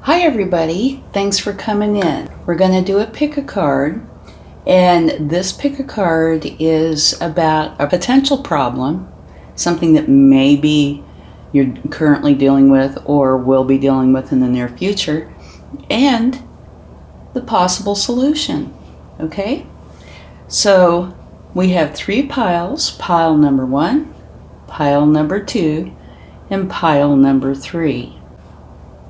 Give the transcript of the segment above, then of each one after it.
Hi everybody, thanks for coming in. We're going to do a pick a card, and this pick a card is about a potential problem, something that maybe you're currently dealing with or will be dealing with in the near future, and the possible solution. Okay? So we have 3 piles, pile number 1, pile number 2, and pile number 3.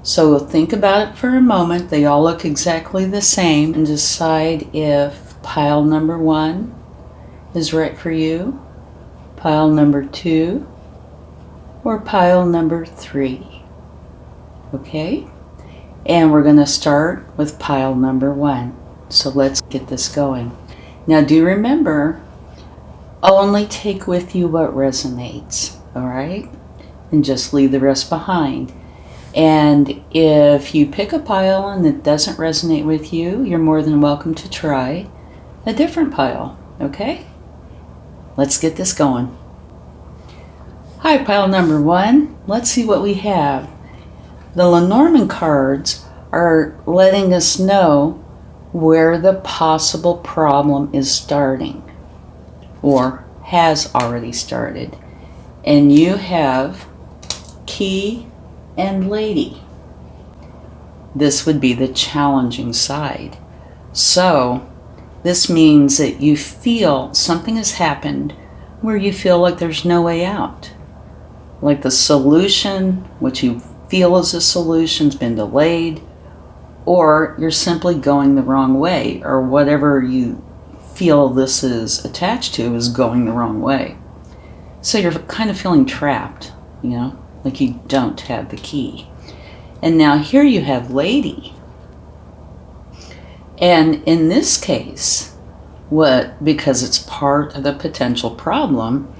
So think about it for a moment. They all look exactly the same, and decide if pile number 1 is right for you, pile number 2, or pile number 3. Okay? And we're going to start with pile number 1. So let's get this going. Now do remember, only take with you what resonates, all right? And just leave the rest behind. And if you pick a pile and it doesn't resonate with you, you're more than welcome to try a different pile, okay? Let's get this going. Hi, pile number 1. Let's see what we have. The Lenormand cards are letting us know where the possible problem is starting, or has already started. And you have Key and Lady. This would be the challenging side. So this means that you feel something has happened where you feel like there's no way out. Like the solution, what you feel is a solution's been delayed, or you're simply going the wrong way, or whatever you feel this is attached to is going the wrong way. So you're kind of feeling trapped, like you don't have the key. And now here you have Lady. And in this case, because it's part of the potential problem,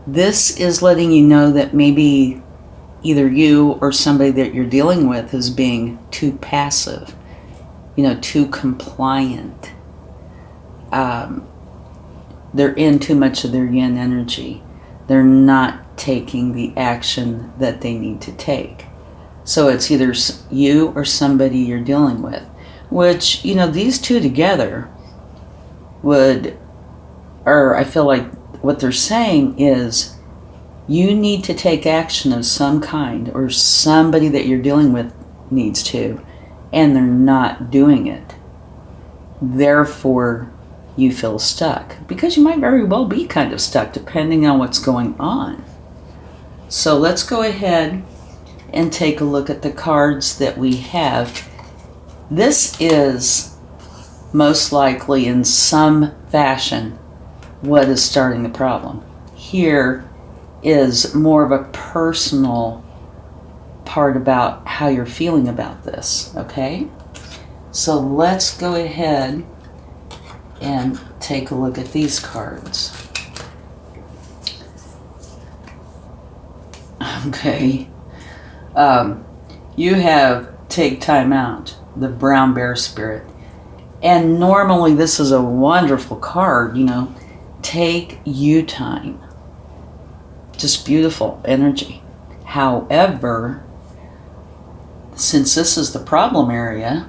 this is letting you know that maybe either you or somebody that you're dealing with is being too passive, too compliant. They're in too much of their yin energy. They're not taking the action that they need to take. So it's either you or somebody you're dealing with, which, these two together I feel like what they're saying is you need to take action of some kind, or somebody that you're dealing with needs to, and they're not doing it. Therefore, you feel stuck, because you might very well be kind of stuck depending on what's going on. So let's go ahead and take a look at the cards that we have. This is most likely in some fashion what is starting the problem. Here is more of a personal part about how you're feeling about this, okay? So let's go ahead and take a look at these cards. Okay. You have Take Time Out, the Brown Bear Spirit. And normally this is a wonderful card, take you time. Just beautiful energy. However, since this is the problem area,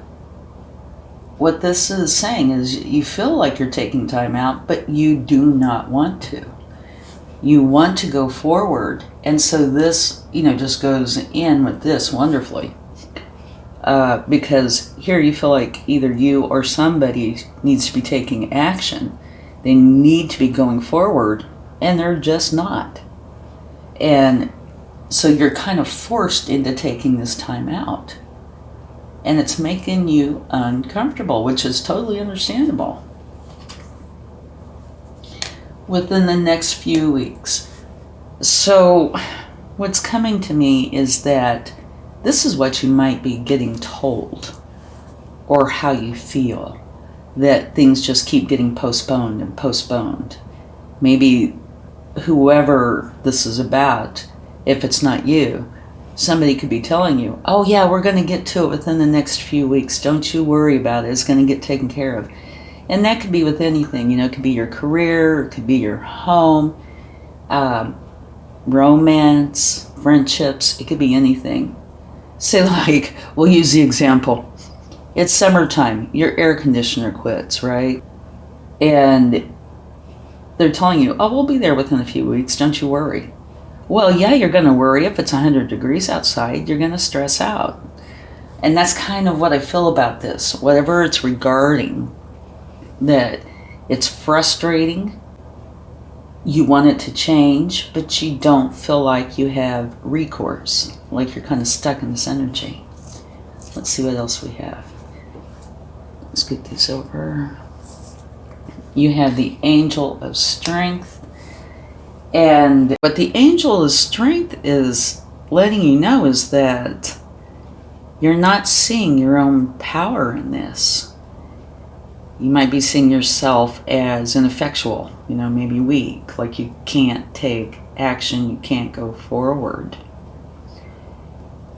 what this is saying is you feel like you're taking time out, but you do not want to. You want to go forward. And so this, just goes in with this wonderfully. Because here you feel like either you or somebody needs to be taking action. They need to be going forward, and they're just not. And so you're kind of forced into taking this time out. And it's making you uncomfortable, which is totally understandable. Within the next few weeks. So what's coming to me is that this is what you might be getting told, or how you feel, that things just keep getting postponed and postponed. Maybe whoever this is about, if it's not you, somebody could be telling you, oh yeah, we're going to get to it within the next few weeks. Don't you worry about it. It's going to get taken care of. And that could be with anything. It could be your career, it could be your home, romance, friendships. It could be anything. Say, like, we'll use the example. It's summertime, your air conditioner quits, right? And they're telling you, oh, we'll be there within a few weeks, don't you worry. Well, yeah, you're going to worry. If it's 100 degrees outside, you're going to stress out. And that's kind of what I feel about this. Whatever it's regarding, that it's frustrating, you want it to change, but you don't feel like you have recourse, like you're kind of stuck in this energy. Let's see what else we have. Let's get this over. You have the Angel of Strength. And what the Angel of Strength is letting you know is that you're not seeing your own power in this. You might be seeing yourself as ineffectual, maybe weak, like you can't take action, you can't go forward.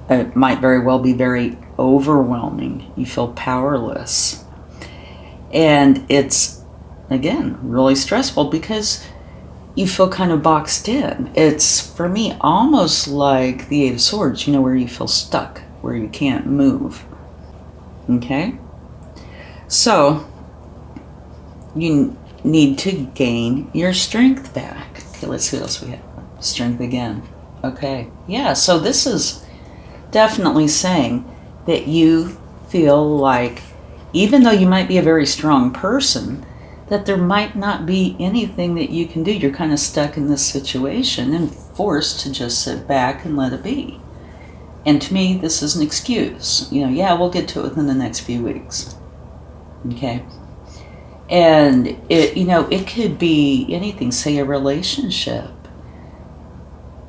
It might very well be very overwhelming. You feel powerless. And it's, again, really stressful because you feel kind of boxed in. It's, for me, almost like the Eight of Swords, where you feel stuck, where you can't move. Okay? So, you need to gain your strength back. Okay, let's see what else we have. Strength again. Okay. Yeah, so this is definitely saying that you feel like, even though you might be a very strong person, that there might not be anything that you can do. You're kind of stuck in this situation and forced to just sit back and let it be. And to me, this is an excuse. Yeah, we'll get to it within the next few weeks. Okay? And it could be anything, say a relationship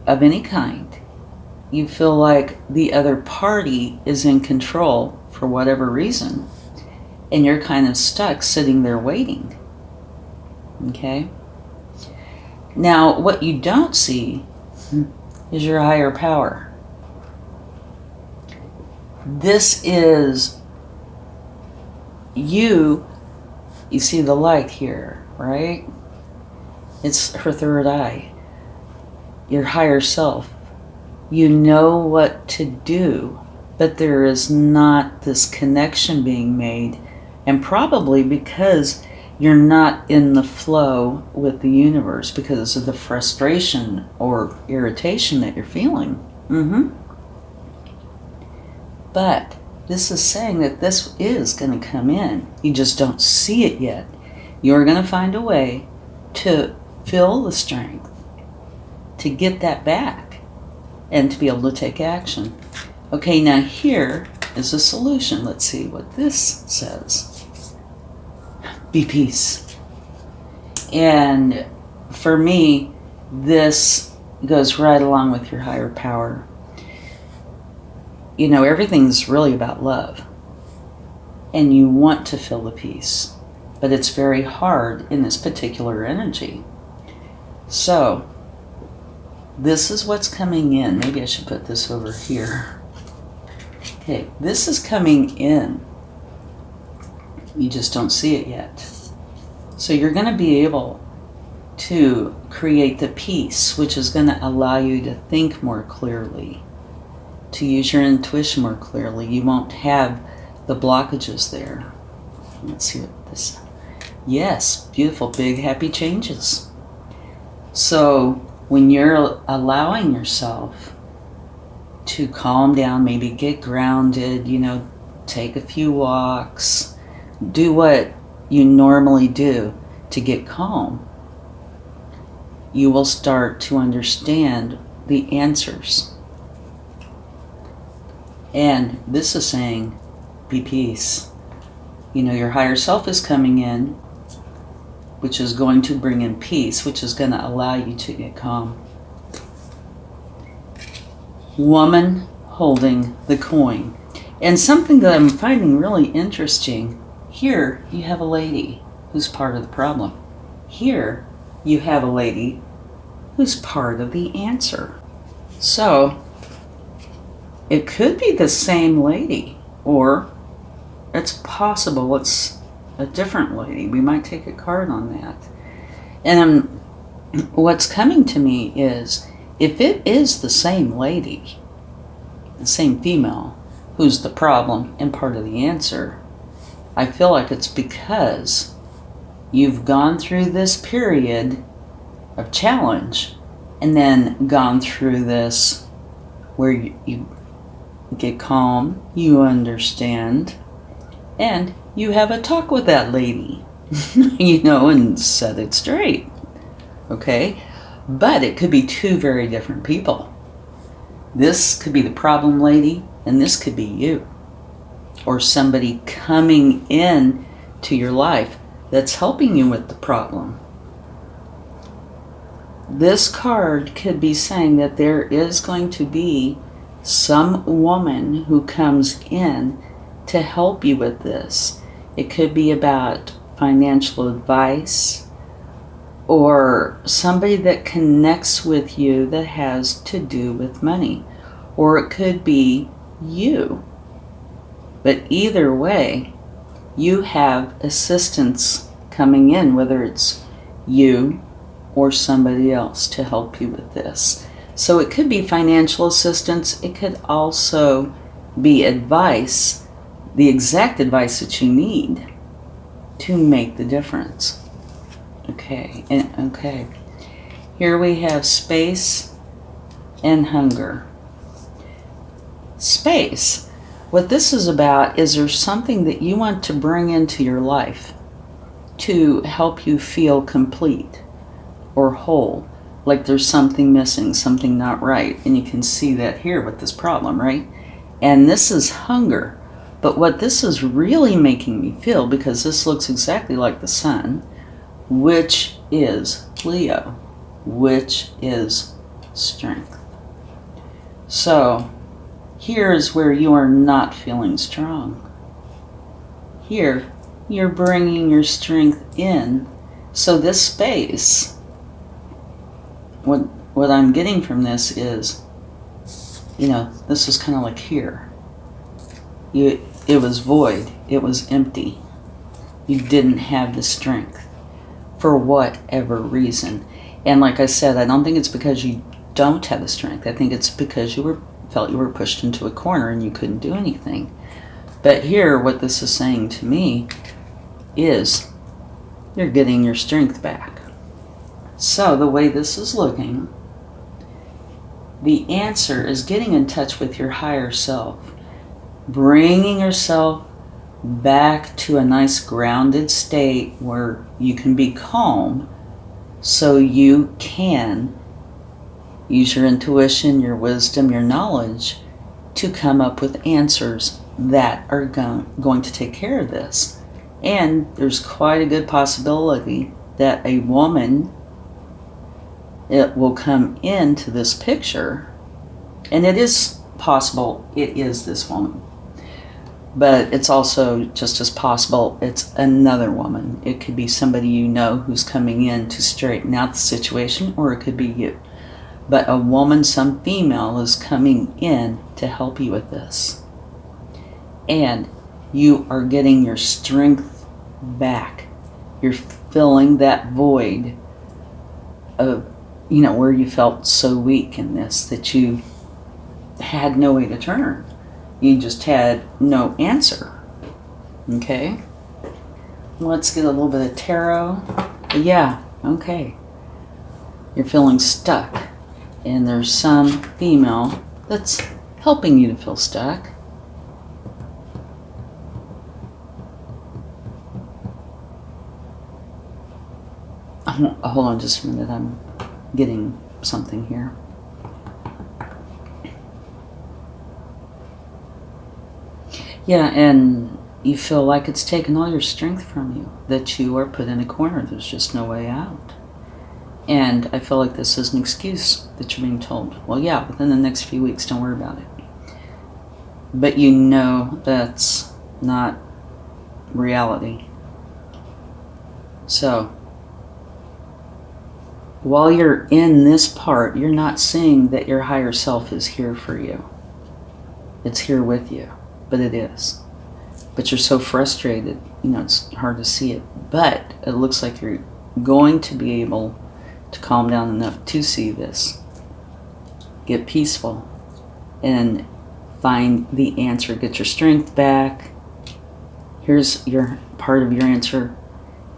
of any kind. You feel like the other party is in control for whatever reason, and you're kind of stuck sitting there waiting. Okay? Now, what you don't see is your higher power. This is you. You see the light here, right? It's her third eye. Your higher self. You know what to do, but there is not this connection being made, and probably because you're not in the flow with the universe because of the frustration or irritation that you're feeling. But this is saying that this is going to come in. You just don't see it yet. You're going to find a way to feel the strength, to get that back, and to be able to take action. Okay, now here is a solution. Let's see what this says. Be peace. And for me, this goes right along with your higher power. Everything's really about love. And you want to feel the peace. But it's very hard in this particular energy. So, this is what's coming in. Maybe I should put this over here. Okay, this is coming in. You just don't see it yet. So you're going to be able to create the peace, which is going to allow you to think more clearly, to use your intuition more clearly. You won't have the blockages there. Let's see what this... Yes, beautiful, big, happy changes. So when you're allowing yourself to calm down, maybe get grounded, take a few walks, do what you normally do to get calm, you will start to understand the answers. And this is saying, be peace. Your higher self is coming in, which is going to bring in peace, which is going to allow you to get calm. Woman holding the coin. And something that I'm finding really interesting, here you have a lady who's part of the problem. Here you have a lady who's part of the answer. So, it could be the same lady, or it's possible it's a different lady. We might take a card on that. And what's coming to me is, if it is the same lady, the same female who's the problem and part of the answer, I feel like it's because you've gone through this period of challenge and then gone through this where you get calm, you understand, and you have a talk with that lady, and set it straight. Okay? But it could be two very different people. This could be the problem lady, and this could be you. Or somebody coming in to your life that's helping you with the problem. This card could be saying that there is going to be some woman who comes in to help you with this. It could be about financial advice, or somebody that connects with you that has to do with money. Or it could be you. But either way, you have assistance coming in, whether it's you or somebody else to help you with this. So it could be financial assistance. It could also be advice, the exact advice that you need to make the difference. Okay. Here we have space and hunger. Space. What this is about is there's something that you want to bring into your life to help you feel complete or whole. Like there's something missing, something not right. And you can see that here with this problem, right? And this is hunger. But what this is really making me feel, because this looks exactly like the sun, which is Leo, which is strength. So here is where you are not feeling strong. Here, you're bringing your strength in. So this space, what I'm getting from this is, this is kind of like here. It was void. It was empty. You didn't have the strength for whatever reason. And like I said, I don't think it's because you don't have the strength. I think it's because you felt you were pushed into a corner and you couldn't do anything. But here, what this is saying to me is you're getting your strength back. So the way this is looking, the answer is getting in touch with your higher self, bringing yourself back to a nice grounded state where you can be calm, so you can use your intuition, your wisdom, your knowledge to come up with answers that are going to take care of this. And there's quite a good possibility that a woman, it will come into this picture, and it is possible it is this woman. But it's also just as possible it's another woman. It could be somebody who's coming in to straighten out the situation, or it could be you. But a woman, some female, is coming in to help you with this. And you are getting your strength back. You're filling that void of, where you felt so weak in this, that you had no way to turn. You just had no answer. Okay? Let's get a little bit of tarot. Yeah, okay. You're feeling stuck. And there's some female that's helping you to feel stuck. Hold on just a minute. I'm getting something here. Yeah, and you feel like it's taken all your strength from you, that you are put in a corner. There's just no way out. And I feel like this is an excuse that you're being told. Well, yeah, within the next few weeks, don't worry about it. But that's not reality. So, while you're in this part, you're not seeing that your higher self is here for you. It's here with you. But it is. But you're so frustrated, it's hard to see it. But it looks like you're going to be able to calm down enough to see this. Get peaceful and find the answer, get your strength back. Here's your part of your answer.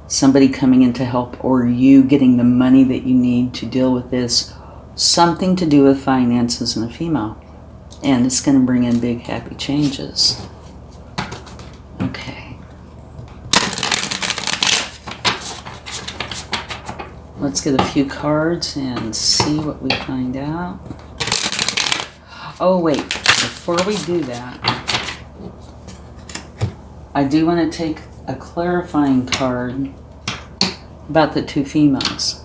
Somebody coming in to help, or you getting the money that you need to deal with this. Something to do with finances and a female. And it's going to bring in big happy changes. Okay. Let's get a few cards and see what we find out. Oh wait, before we do that, I do want to take a clarifying card about the two females.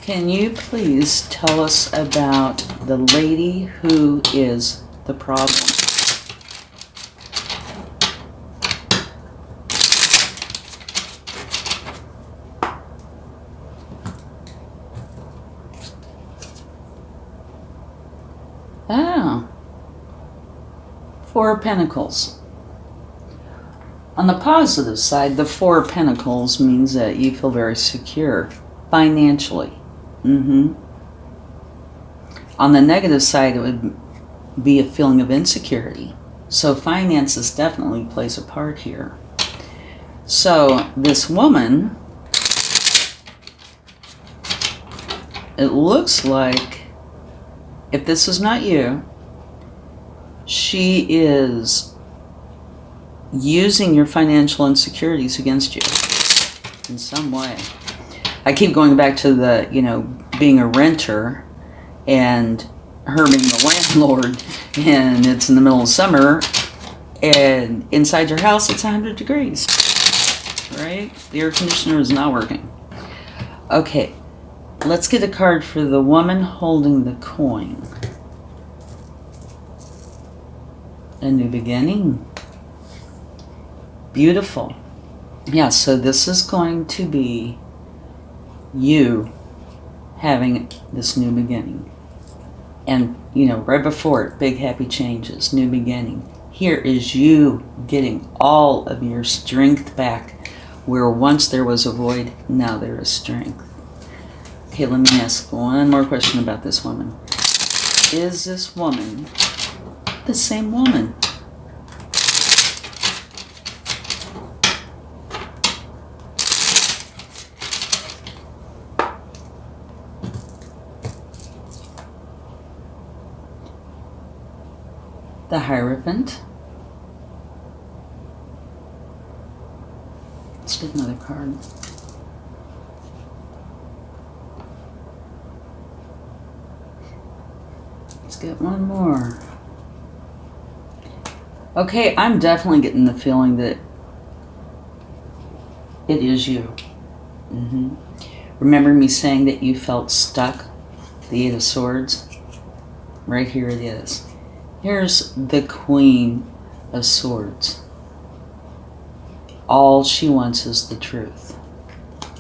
Can you please tell us about the lady who is the problem? Oh, Four of Pentacles. On the positive side, the Four of Pentacles means that you feel very secure financially. On the negative side, it would be a feeling of insecurity. So finances definitely plays a part here. So this woman, it looks like, if this is not you, she is using your financial insecurities against you in some way. I keep going back to the, being a renter and her being the landlord, and it's in the middle of summer, and inside your house it's 100 degrees, right? The air conditioner is not working. Okay, let's get a card for the woman holding the coin. A new beginning. Beautiful. Yeah, so this is going to be you having this new beginning. And, right before it, big happy changes, new beginning. Here is you getting all of your strength back. Where once there was a void, now there is strength. Okay, let me ask one more question about this woman. Is this woman the same woman? The Hierophant. Let's get another card. Let's get one more. Okay, I'm definitely getting the feeling that it is you. Remember me saying that you felt stuck? The Eight of Swords? Right here it is. Here's the Queen of Swords. All she wants is the truth.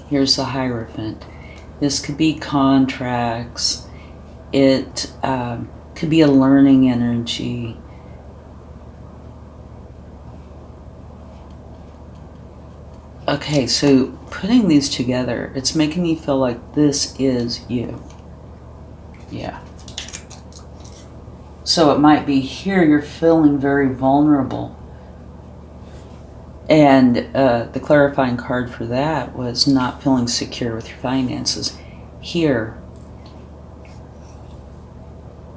Here's the Hierophant. This could be contracts. It could be a learning energy. Okay, so putting these together, it's making me feel like this is you. Yeah. So it might be here you're feeling very vulnerable. And the clarifying card for that was not feeling secure with your finances. Here,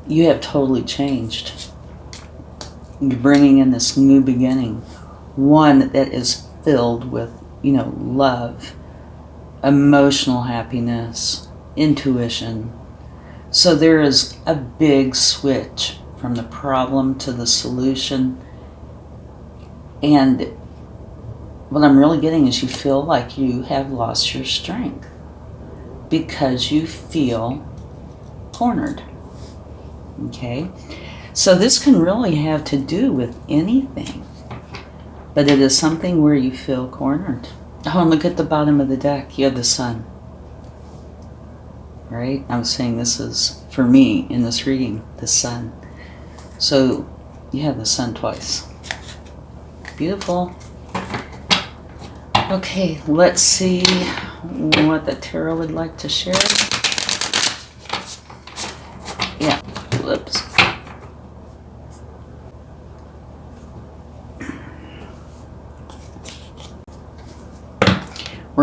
you have totally changed. You're bringing in this new beginning. One that is filled with, love, emotional happiness, intuition. So there is a big switch from the problem to the solution. And what I'm really getting is you feel like you have lost your strength because you feel cornered. Okay? So this can really have to do with anything. But it is something where you feel cornered. Oh, and look at the bottom of the deck. You have the Sun. Right? I was saying this is, for me, in this reading, the Sun. So you have the Sun twice. Beautiful. Okay, let's see what the tarot would like to share. Yeah, whoops.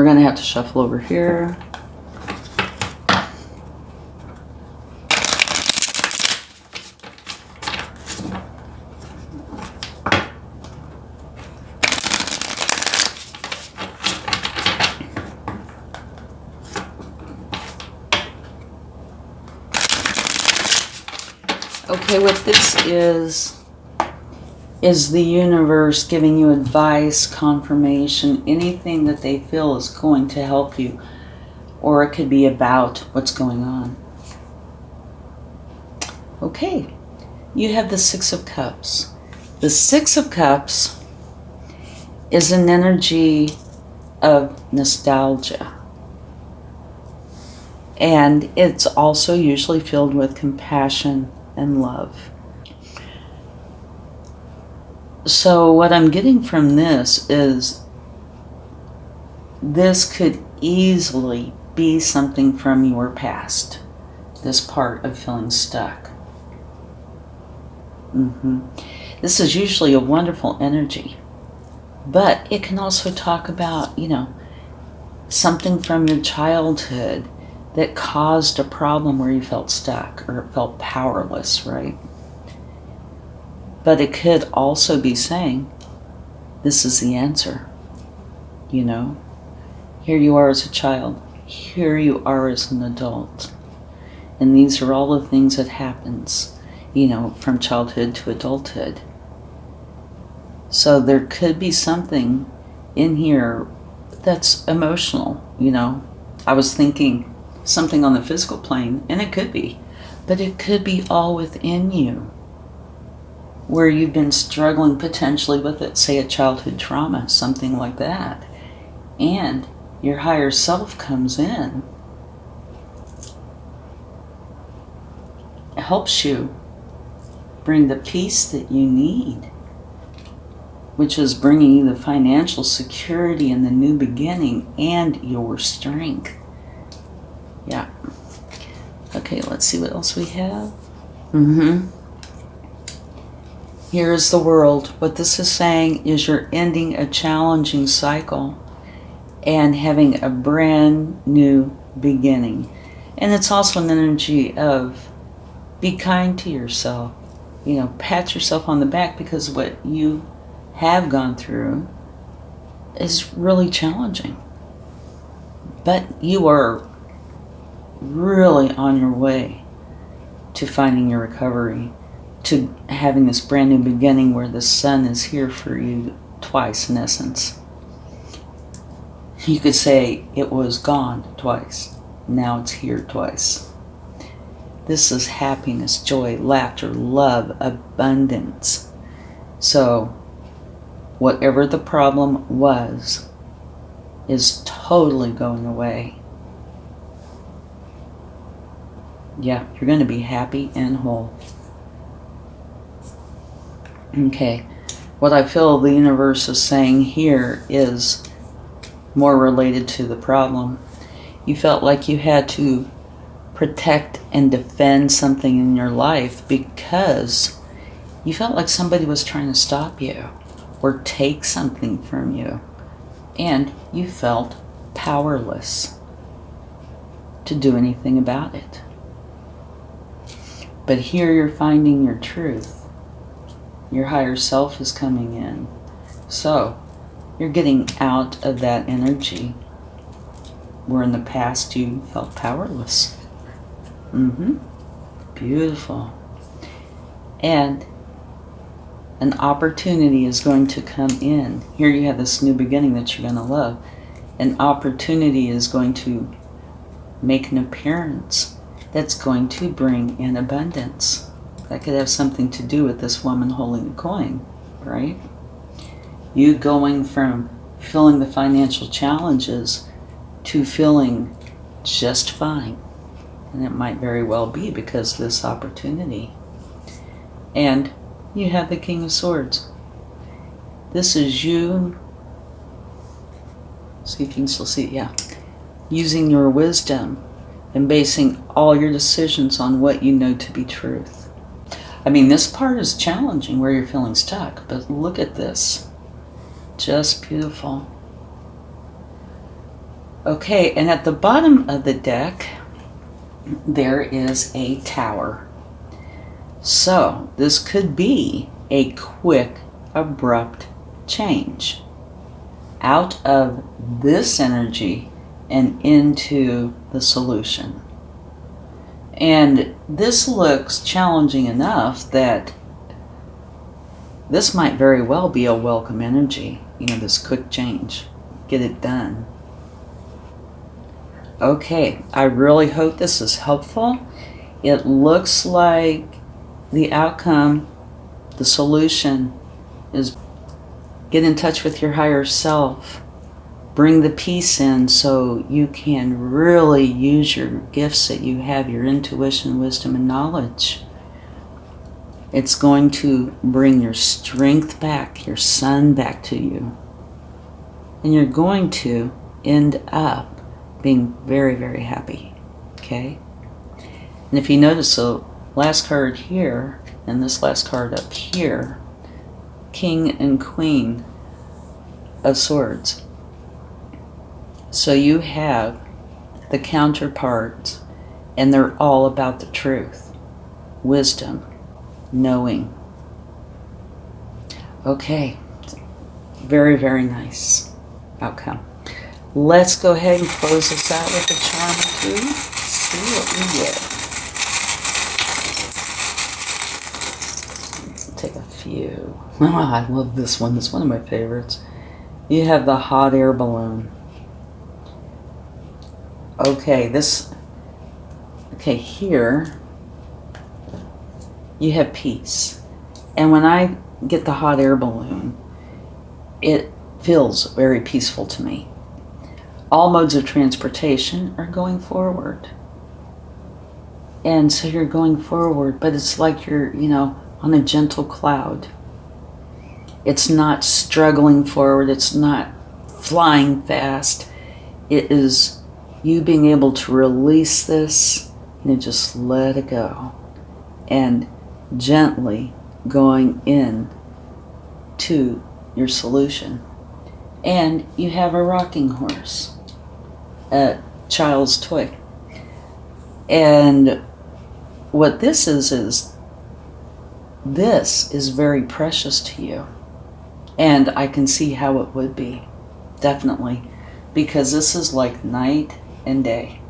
We're going to have to shuffle over here. Okay, what this is the universe giving you advice, confirmation, anything that they feel is going to help you, or it could be about what's going on. Okay, you have the Six of Cups. The Six of Cups is an energy of nostalgia. And it's also usually filled with compassion and love. So what I'm getting from this is this could easily be something from your past, this part of feeling stuck. This is usually a wonderful energy, but it can also talk about, something from your childhood that caused a problem where you felt stuck or felt powerless, right? But it could also be saying, this is the answer. Here you are as a child. Here you are as an adult. And these are all the things that happens, from childhood to adulthood. So there could be something in here that's emotional, I was thinking something on the physical plane, and it could be. But it could be all within you, where you've been struggling potentially with it, say a childhood trauma, something like that. And your higher self comes in, helps you bring the peace that you need, which is bringing you the financial security and the new beginning and your strength. Yeah. Okay, let's see what else we have. Here's the world. What this is saying is you're ending a challenging cycle and having a brand new beginning. And it's also an energy of be kind to yourself. Pat yourself on the back, because what you have gone through is really challenging. But you are really on your way to finding your recovery, to having this brand new beginning where the sun is here for you twice, in essence. You could say it was gone twice. Now it's here twice. This is happiness, joy, laughter, love, abundance. So whatever the problem was is totally going away. Yeah, you're going to be happy and whole. Okay, what I feel the universe is saying here is more related to the problem. You felt like you had to protect and defend something in your life because you felt like somebody was trying to stop you or take something from you, and you felt powerless to do anything about it. But here you're finding your truth. Your higher self is coming in. So you're getting out of that energy where in the past you felt powerless. Beautiful. And an opportunity is going to come in. Here you have this new beginning that you're going to love. An opportunity is going to make an appearance that's going to bring in abundance. That could have something to do with this woman holding the coin, right? You going from feeling the financial challenges to feeling just fine. And it might very well be because of this opportunity. And you have the King of Swords. This is you, see if you can still see it, yeah. Using your wisdom and basing all your decisions on what you know to be truth. I mean, this part is challenging where you're feeling stuck, but look at this. Just beautiful. Okay, and at the bottom of the deck, there is a tower. So this could be a quick, abrupt change out of this energy and into the solution. And this looks challenging enough that this might very well be a welcome energy, this quick change. Get it done. Okay, I really hope this is helpful. It looks like the outcome, the solution, is get in touch with your higher self. Bring the peace in so you can really use your gifts that you have, your intuition, wisdom, and knowledge. It's going to bring your strength back, your sun back to you. And you're going to end up being very, very happy. Okay? And if you notice the last card here and this last card up here, King and Queen of Swords. So you have the counterparts, and they're all about the truth, wisdom, knowing. Okay, very, very nice outcome. Let's go ahead and close this out with a charm or two. See what we get. Let's take a few. Oh, I love this one. This is one of my favorites. You have the hot air balloon. Okay, here you have peace. And when I get the hot air balloon, it feels very peaceful to me. All modes of transportation are going forward. And so you're going forward, but it's like you're, on a gentle cloud. It's not struggling forward. It's not flying fast. It is you being able to release this and just let it go. And gently going in to your solution. And you have a rocking horse, a child's toy. And what this is this is very precious to you. And I can see how it would be, definitely, because this is like night and day.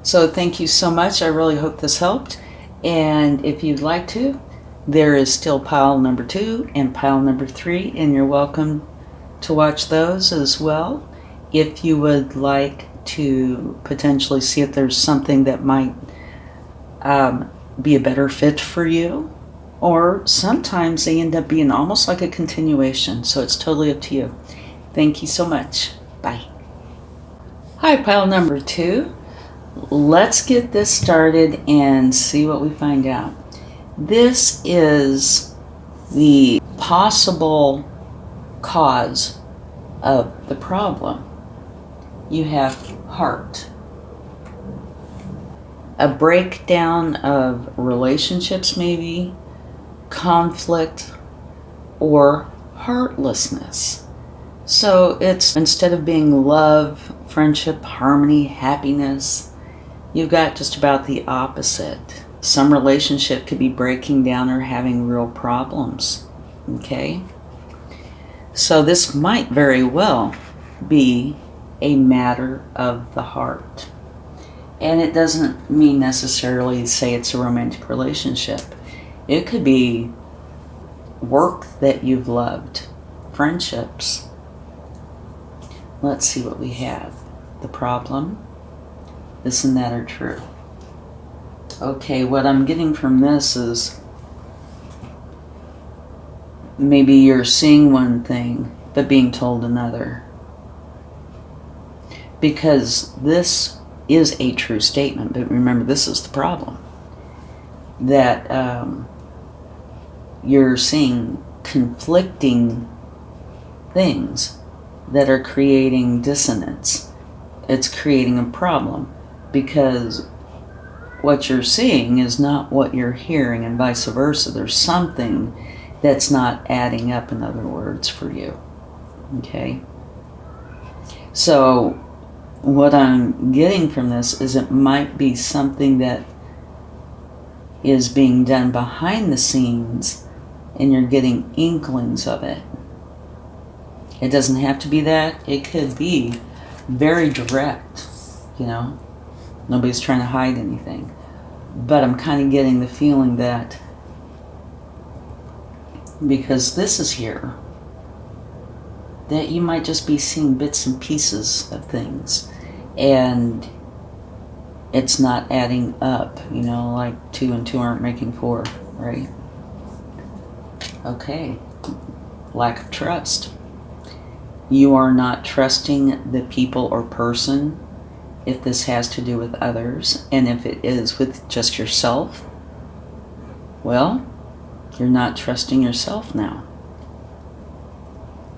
So thank you so much. I really hope this helped. And if you'd like to, there is still pile number 2 and pile number 3, and you're welcome to watch those as well. If you would like to potentially see if there's something that might be a better fit for you, or sometimes they end up being almost like a continuation, so it's totally up to you. Thank you so much. Bye. Hi, pile number 2. Let's get this started and see what we find out. This is the possible cause of the problem. You have heart. A breakdown of relationships, maybe, conflict, or heartlessness. So it's, instead of being love, friendship, harmony, happiness, you've got just about the opposite. Some relationship could be breaking down or having real problems. Okay? So this might very well be a matter of the heart. And it doesn't mean necessarily say it's a romantic relationship. It could be work that you've loved, friendships. Let's see what we have. The problem, this and that are true. Okay, what I'm getting from this is maybe you're seeing one thing but being told another. Because this is a true statement, but remember, this is the problem. That you're seeing conflicting things that are creating dissonance. It's creating a problem because what you're seeing is not what you're hearing, and vice versa. There's something that's not adding up, in other words, for you. Okay? So what I'm getting from this is it might be something that is being done behind the scenes and you're getting inklings of it. It doesn't have to be that. It could be very direct, you know. Nobody's trying to hide anything. But I'm kind of getting the feeling that because this is here, that you might just be seeing bits and pieces of things and it's not adding up, you know, like 2 and 2 aren't making 4, right? Okay. Lack of trust. You are not trusting the people or person if this has to do with others, and if it is with just yourself, well, you're not trusting yourself now.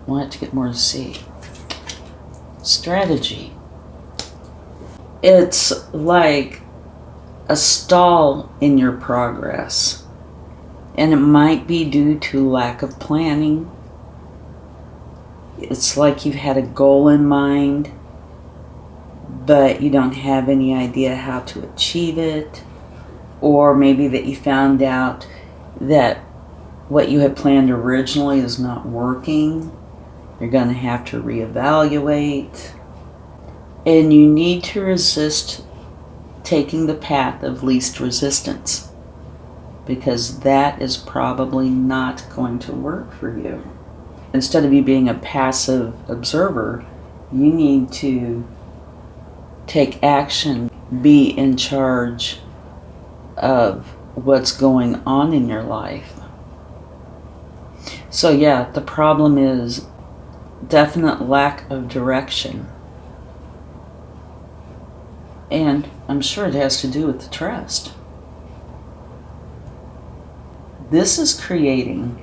We'll have to get more to see. Strategy. It's like a stall in your progress, and it might be due to lack of planning. It's like you've had a goal in mind, but you don't have any idea how to achieve it, or maybe that you found out that what you had planned originally is not working. You're going to have to reevaluate, and you need to resist taking the path of least resistance, because that is probably not going to work for you. Instead of you being a passive observer, you need to take action, be in charge of what's going on in your life. So yeah, the problem is definite lack of direction. And I'm sure it has to do with the trust. This is creating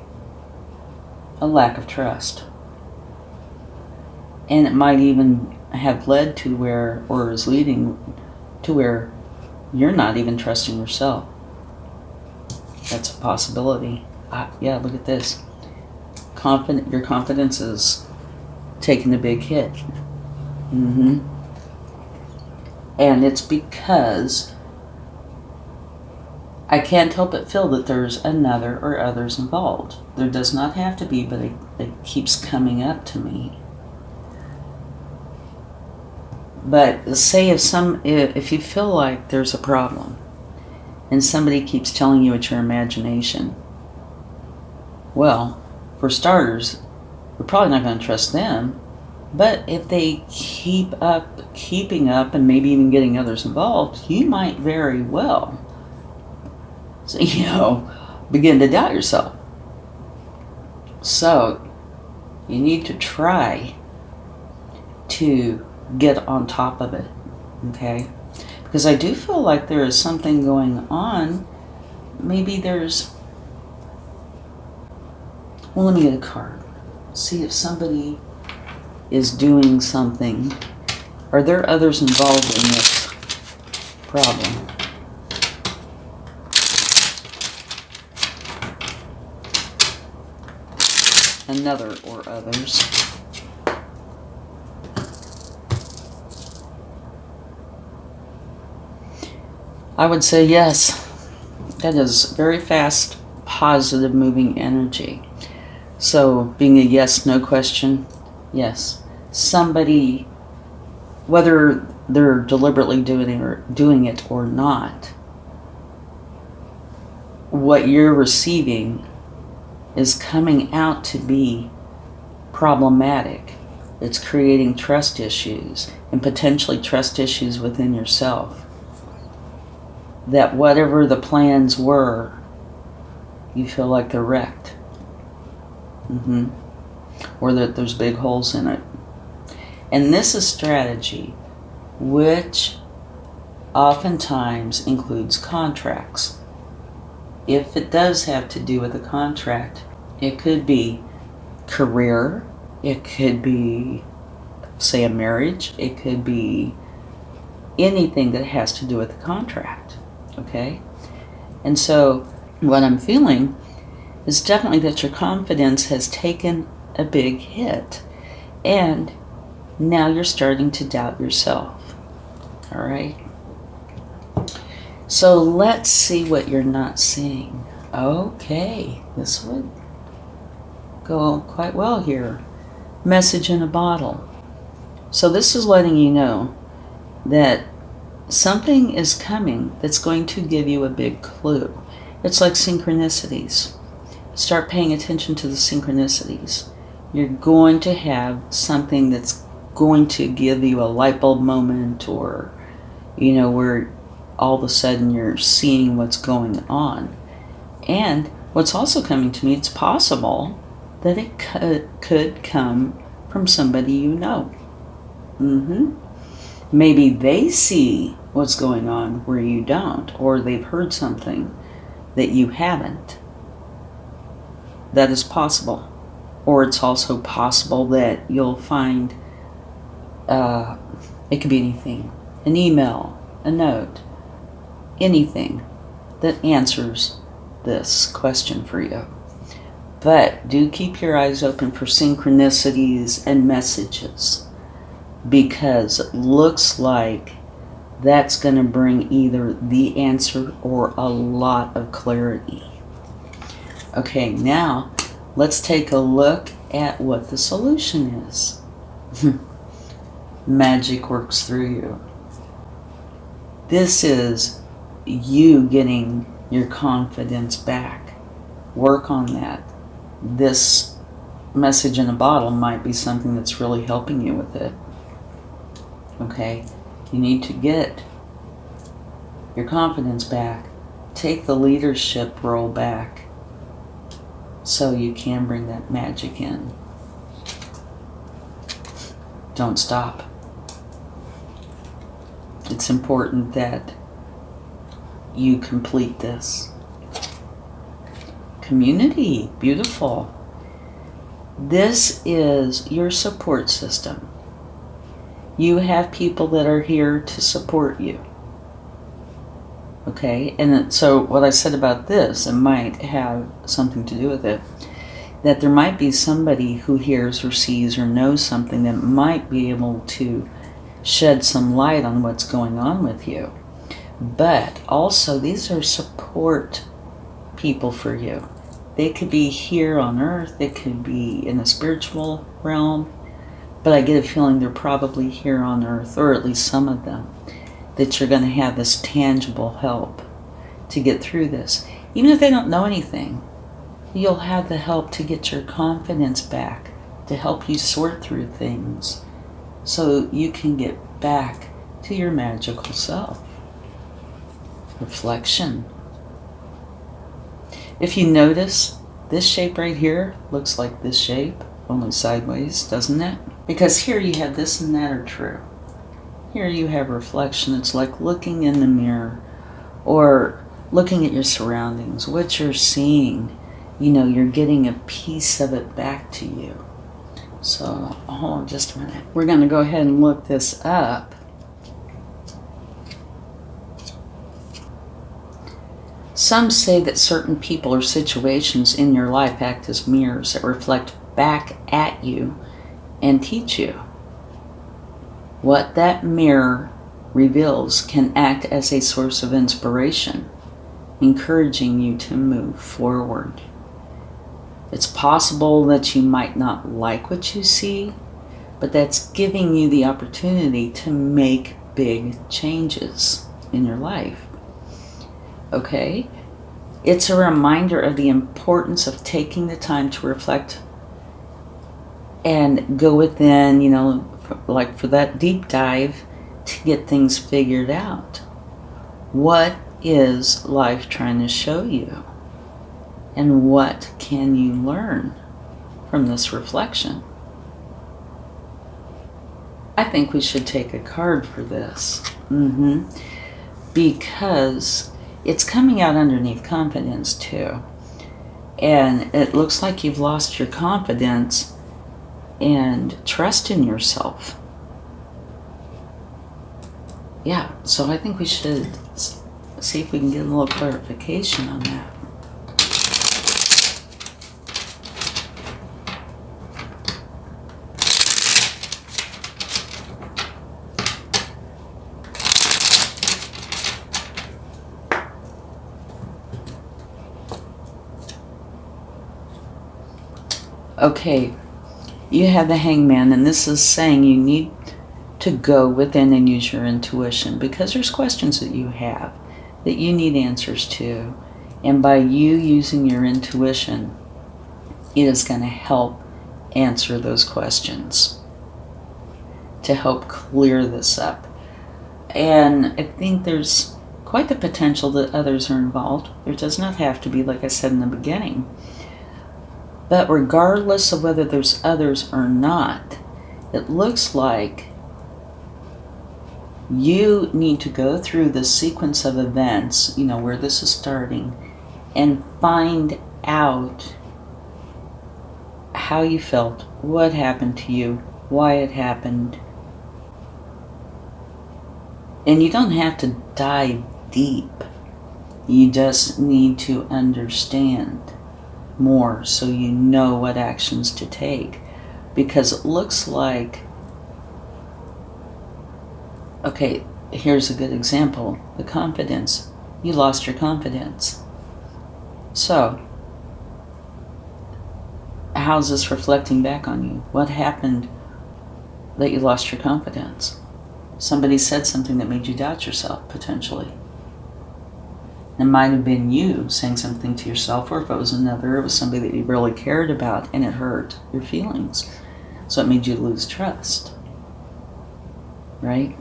a lack of trust. And it might even have led to where, or is leading to where you're not even trusting yourself. That's a possibility. Yeah, look at this. Your confidence is taking a big hit. And it's because I can't help but feel that there's another or others involved. There does not have to be, but it keeps coming up to me. But say if you feel like there's a problem and somebody keeps telling you it's your imagination, well, for starters, you're probably not going to trust them. But if they keeping up and maybe even getting others involved, you might very well, begin to doubt yourself. So you need to try to get on top of it, okay? Because I do feel like there is something going on. Maybe there's, well, let me get a card. See if somebody is doing something. Are there others involved in this problem? Another or others. I would say yes. That is very fast, positive moving energy. So being a yes, no question, yes. Somebody, whether they're deliberately doing it or not, what you're receiving is coming out to be problematic. It's creating trust issues and potentially trust issues within yourself. That whatever the plans were, you feel like they're wrecked. Or that there's big holes in it. And this is strategy, which oftentimes includes contracts. If it does have to do with a contract, it could be career, it could be, say, a marriage, it could be anything that has to do with a contract, okay? And so what I'm feeling is definitely that your confidence has taken a big hit. And now you're starting to doubt yourself. All right? So let's see what you're not seeing. Okay, this would go quite well here. Message in a bottle. So this is letting you know that something is coming that's going to give you a big clue. It's like synchronicities. Start paying attention to the synchronicities. You're going to have something that's going to give you a light bulb moment, or, where all of a sudden you're seeing what's going on. And what's also coming to me, it's possible that it could come from somebody you know. Maybe they see what's going on where you don't, or they've heard something that you haven't. That is possible. Or it's also possible that you'll find, it could be anything, an email, a note, anything that answers this question for you. But do keep your eyes open for synchronicities and messages, because it looks like that's going to bring either the answer or a lot of clarity. Okay, now let's take a look at what the solution is. Magic works through you. This is you getting your confidence back. Work on that. This message in a bottle might be something that's really helping you with it. Okay, you need to get your confidence back. Take the leadership role back so you can bring that magic in. Don't stop. It's important that you complete this. Community, beautiful. This is your support system. You have people that are here to support you. Okay, and so what I said about this, it might have something to do with it, that there might be somebody who hears or sees or knows something that might be able to shed some light on what's going on with you. But also, these are support people for you. They could be here on earth, they could be in the spiritual realm, but I get a feeling they're probably here on earth, or at least some of them, that you're going to have this tangible help to get through this. Even if they don't know anything, you'll have the help to get your confidence back, to help you sort through things so you can get back to your magical self. Reflection. If you notice, this shape right here looks like this shape, only sideways, doesn't it? Because here you have this and that are true. Here you have reflection. It's like looking in the mirror or looking at your surroundings, what you're seeing. You're getting a piece of it back to you. So, hold on just a minute. We're going to go ahead and look this up. Some say that certain people or situations in your life act as mirrors that reflect back at you and teach you. What that mirror reveals can act as a source of inspiration, encouraging you to move forward. It's possible that you might not like what you see, but that's giving you the opportunity to make big changes in your life. Okay? It's a reminder of the importance of taking the time to reflect and go within, for that deep dive to get things figured out. What is life trying to show you? And what can you learn from this reflection? I think we should take a card for this. Because it's coming out underneath confidence too. And it looks like you've lost your confidence and trust in yourself. Yeah, so I think we should see if we can get a little clarification on that. Okay, you have the Hangman, and this is saying you need to go within and use your intuition, because there's questions that you have that you need answers to. And by you using your intuition, it is going to help answer those questions, to help clear this up. And I think there's quite the potential that others are involved. There does not have to be, like I said in the beginning. But regardless of whether there's others or not, it looks like you need to go through the sequence of events, where this is starting, and find out how you felt, what happened to you, why it happened. And you don't have to dive deep. You just need to understand more so you know what actions to take. Because it looks like, okay, here's a good example. The confidence. You lost your confidence. So, how's this reflecting back on you? What happened that you lost your confidence? Somebody said something that made you doubt yourself, potentially. It might have been you saying something to yourself, or if it was another, it was somebody that you really cared about and it hurt your feelings. So it made you lose trust. Right?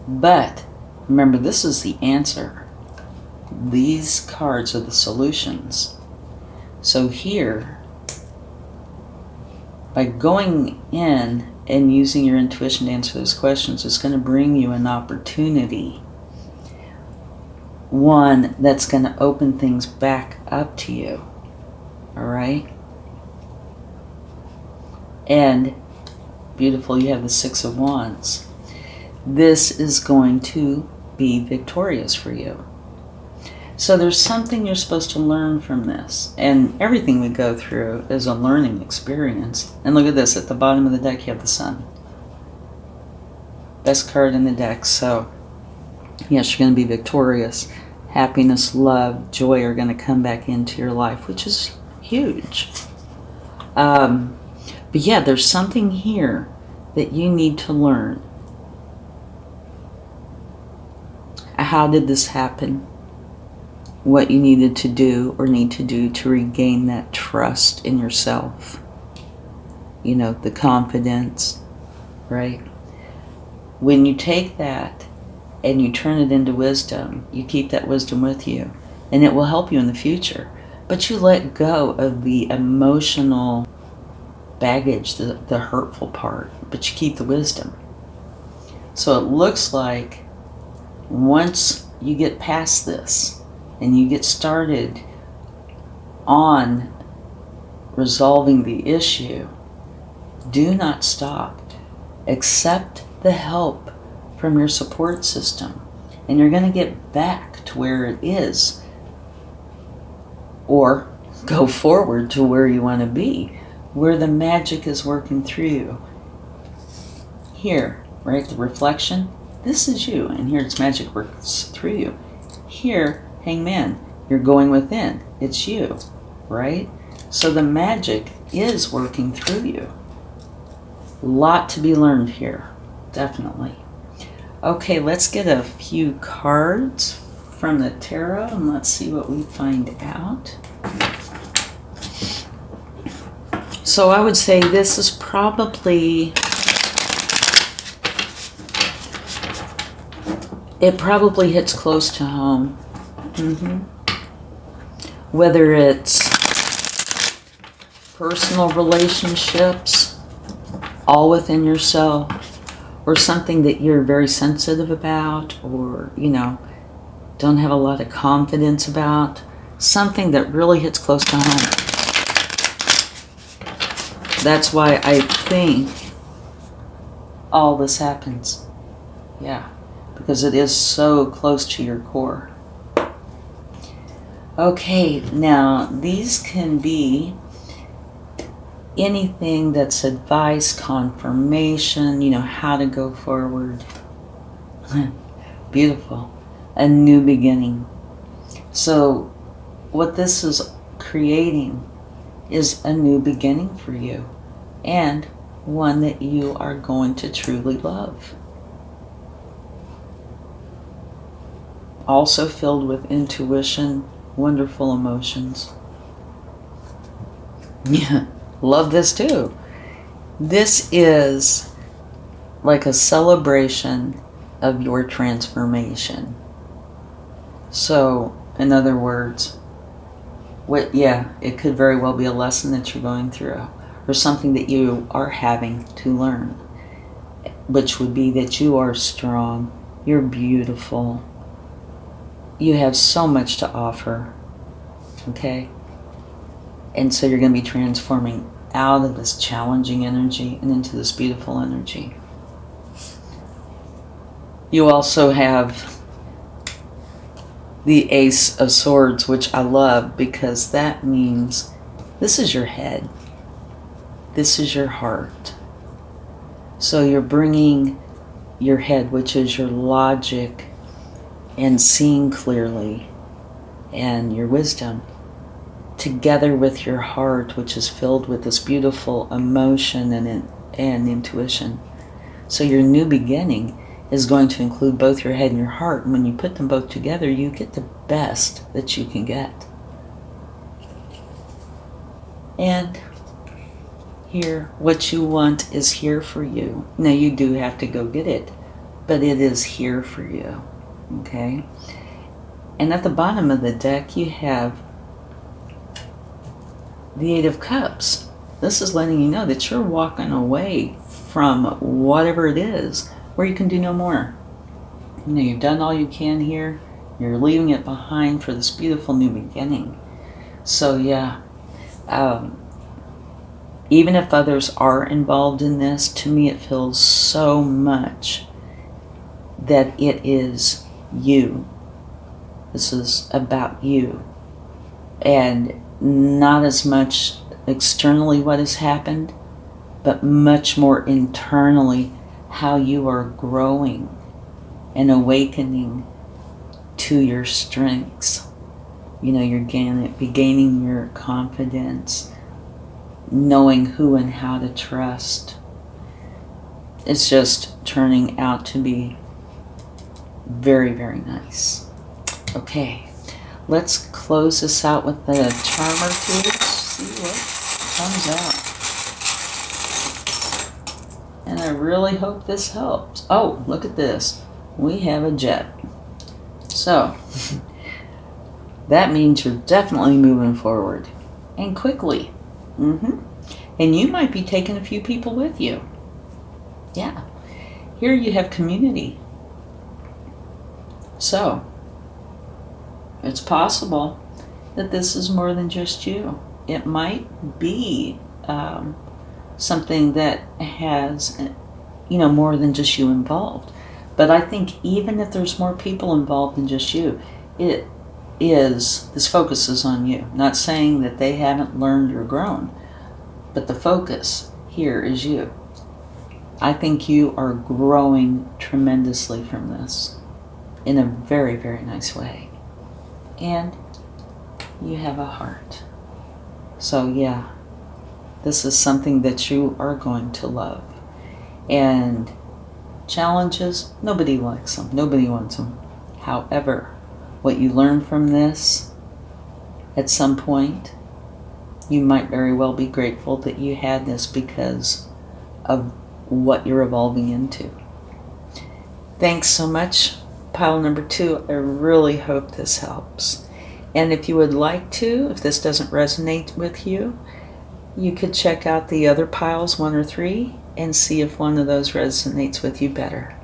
But remember, this is the answer. These cards are the solutions. So here, by going in and using your intuition to answer those questions, it's going to bring you an opportunity. One that's going to open things back up to you. All right? And beautiful, you have the Six of Wands. This is going to be victorious for you. So there's something you're supposed to learn from this. And everything we go through is a learning experience. And look at this, at the bottom of the deck you have the Sun. Best card in the deck. So yes, you're going to be victorious. Happiness, love, joy are going to come back into your life, which is huge. But yeah, there's something here that you need to learn. How did this happen? What you needed to do or need to do to regain that trust in yourself. The confidence, right? When you take that and you turn it into wisdom, you keep that wisdom with you, and it will help you in the future. But you let go of the emotional baggage, the hurtful part, but you keep the wisdom. So it looks like once you get past this, and you get started on resolving the issue, do not stop. Accept the help from your support system, and you're going to get back to where it is, or go forward to where you want to be, where the magic is working through you. Here, right, the reflection, this is you, and here it's magic works through you. Here, Hangman, you're going within. It's you, right? So the magic is working through you. A lot to be learned here, definitely. Okay, let's get a few cards from the tarot and let's see what we find out. So I would say this is probably, it probably hits close to home. Whether it's personal relationships, all within yourself, or something that you're very sensitive about, or, don't have a lot of confidence about, something that really hits close to home. That's why I think all this happens. Yeah, because it is so close to your core. Okay, now these can be anything that's advice, confirmation, how to go forward. Beautiful. A new beginning. So what this is creating is a new beginning for you, and one that you are going to truly love. Also filled with intuition, wonderful emotions. Yeah, love this too. This is like a celebration of your transformation. So, in other words, it could very well be a lesson that you're going through, or something that you are having to learn, which would be that you are strong, you're beautiful, you have so much to offer, okay? And so you're going to be transforming out of this challenging energy and into this beautiful energy. You also have the Ace of Swords, which I love because that means this is your head. This is your heart. So you're bringing your head, which is your logic and seeing clearly, and your wisdom, together with your heart, which is filled with this beautiful emotion and intuition. So your new beginning is going to include both your head and your heart. And when you put them both together, you get the best that you can get. And here, what you want is here for you. Now, you do have to go get it, but it is here for you. Okay? And at the bottom of the deck, you have the Eight of Cups. This is letting you know that you're walking away from whatever it is where you can do no more. You know, you've done all you can here. You're leaving it behind for this beautiful new beginning. So yeah, even if others are involved in this, to me it feels so much that it is you. This is about you. And not as much externally what has happened, but much more internally how you are growing and awakening to your strengths. You know, you're gaining your confidence, knowing who and how to trust. It's just turning out to be very, very nice. Okay, let's close this out with the charm or two. See what comes out. And I really hope this helps. Oh, look at this. We have a jet. So, that means you're definitely moving forward. And quickly. And you might be taking a few people with you. Yeah. Here you have community. So, it's possible that this is more than just you. It might be something that has, more than just you involved. But I think even if there's more people involved than just you, this focus is on you. Not saying that they haven't learned or grown, but the focus here is you. I think you are growing tremendously from this in a very, very nice way. And you have a heart. So yeah, this is something that you are going to love. And challenges, nobody likes them. Nobody wants them. However, what you learn from this, at some point, you might very well be grateful that you had this because of what you're evolving into. Thanks so much, pile number 2. I really hope this helps. And if you would like to, if this doesn't resonate with you, you could check out the other piles, 1 or 3, and see if one of those resonates with you better.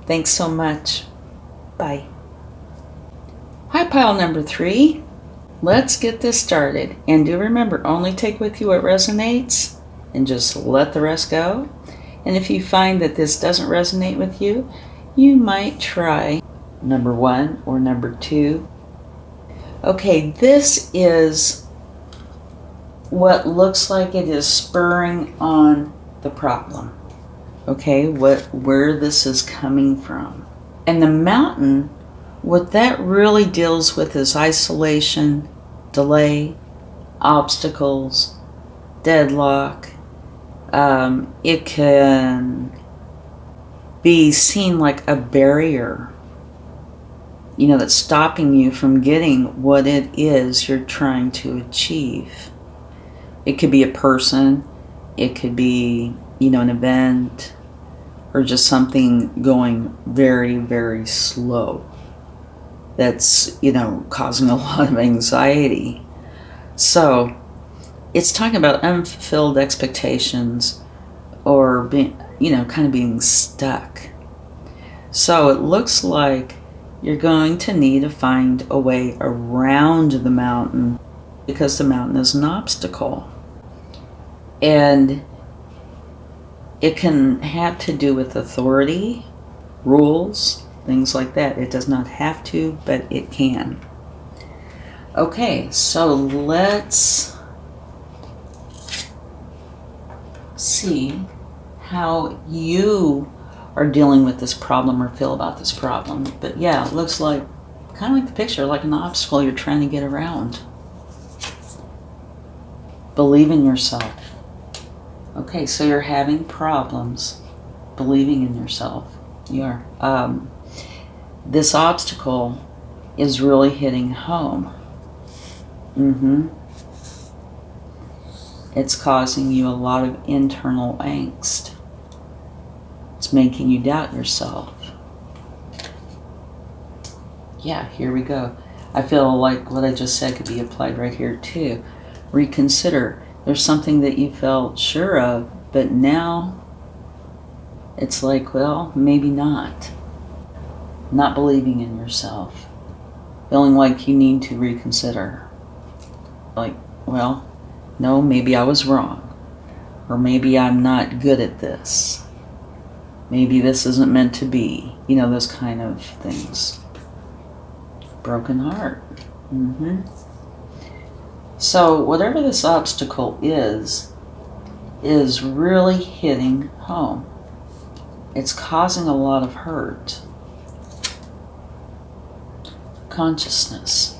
Thanks so much. Bye. Hi, pile number 3. Let's get this started. And do remember, only take with you what resonates and just let the rest go. And if you find that this doesn't resonate with you, you might try number 1 or number 2. Okay, this is what looks like it is spurring on the problem. Okay, where this is coming from. And the mountain, what that really deals with is isolation, delay, obstacles, deadlock. It can be seen like a barrier, that's stopping you from getting what it is you're trying to achieve. It could be a person, it could be, an event, or just something going very, very slow that's, causing a lot of anxiety. So it's talking about unfulfilled expectations or being, kind of being stuck. So it looks like you're going to need to find a way around the mountain because the mountain is an obstacle. And it can have to do with authority, rules, things like that. It does not have to, but it can. Okay, so let's see how you are dealing with this problem or feel about this problem. But yeah, it looks like, kind of like the picture, like an obstacle you're trying to get around. Believe in yourself. Okay, so you're having problems believing in yourself. You are. This obstacle is really hitting home. It's causing you a lot of internal angst. It's making you doubt yourself. Yeah, here we go. I feel like what I just said could be applied right here too. Reconsider. There's something that you felt sure of, but now it's like, well, maybe not. Not believing in yourself. Feeling like you need to reconsider. Like, well, no, maybe I was wrong. Or maybe I'm not good at this. Maybe this isn't meant to be. Those kind of things. Broken heart. So whatever this obstacle is really hitting home. It's causing a lot of hurt. Consciousness.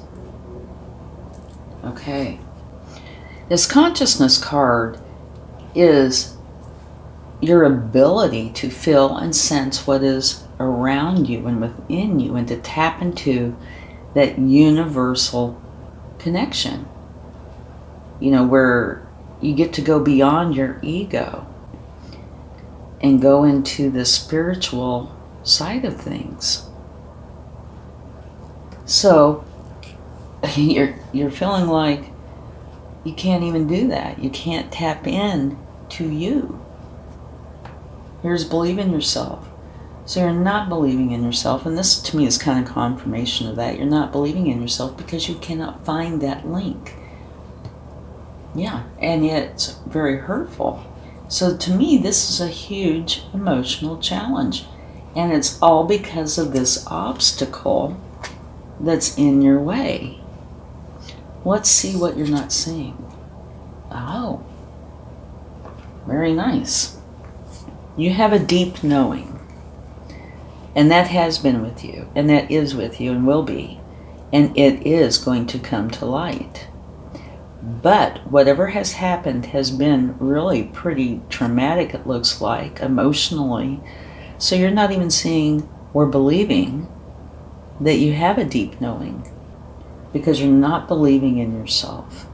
Okay. This consciousness card is your ability to feel and sense what is around you and within you, and to tap into that universal connection. Where you get to go beyond your ego and go into the spiritual side of things. So you're feeling like you can't even do that. You can't tap in to you. Here's believe in yourself. So you're not believing in yourself, and this to me is kind of confirmation of that. You're not believing in yourself because you cannot find that link. Yeah, and it's very hurtful. So to me, this is a huge emotional challenge, and it's all because of this obstacle that's in your way. Let's see what you're not seeing. Oh, very nice. You have a deep knowing, and that has been with you, and that is with you, and will be, and it is going to come to light. But whatever has happened has been really pretty traumatic, it looks like, emotionally. So you're not even seeing or believing that you have a deep knowing, because you're not believing in yourself.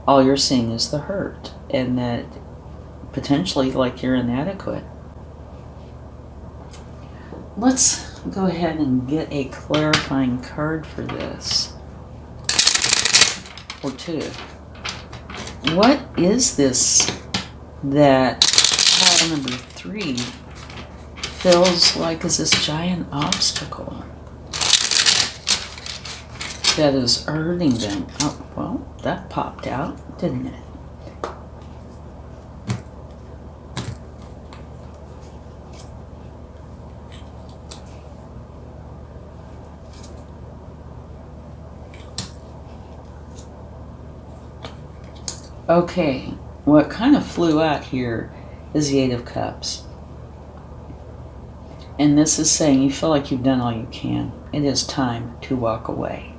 All you're seeing is the hurt, and that potentially like you're inadequate. Let's go ahead and get a clarifying card for this. Or two. What is this that pile number 3 feels like is this giant obstacle that is hurting them? Oh, well, that popped out, didn't it? Okay, what kind of flew out here is the 8 of Cups. And this is saying you feel like you've done all you can. It is time to walk away.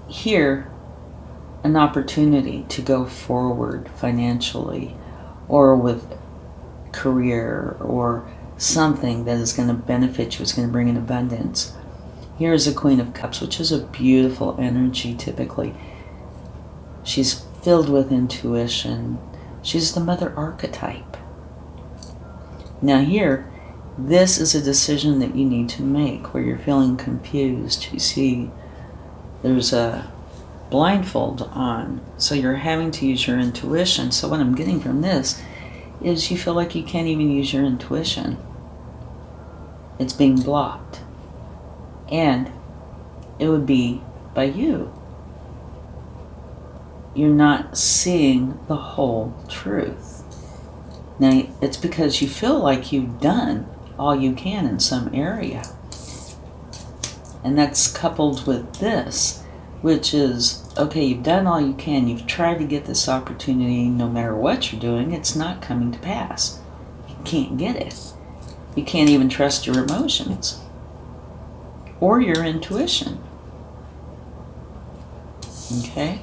Here, an opportunity to go forward financially or with career or something that is going to benefit you, is going to bring in abundance. Here's a Queen of Cups, which is a beautiful energy typically. She's filled with intuition. She's the mother archetype. Now here, this is a decision that you need to make where you're feeling confused. You see, there's a blindfold on, so you're having to use your intuition. So what I'm getting from this is you feel like you can't even use your intuition. It's being blocked. And it would be by you. You're not seeing the whole truth. Now, it's because you feel like you've done all you can in some area. And that's coupled with this, which is, okay, you've done all you can. You've tried to get this opportunity. No matter what you're doing, it's not coming to pass. You can't get it. You can't even trust your emotions or your intuition. Okay?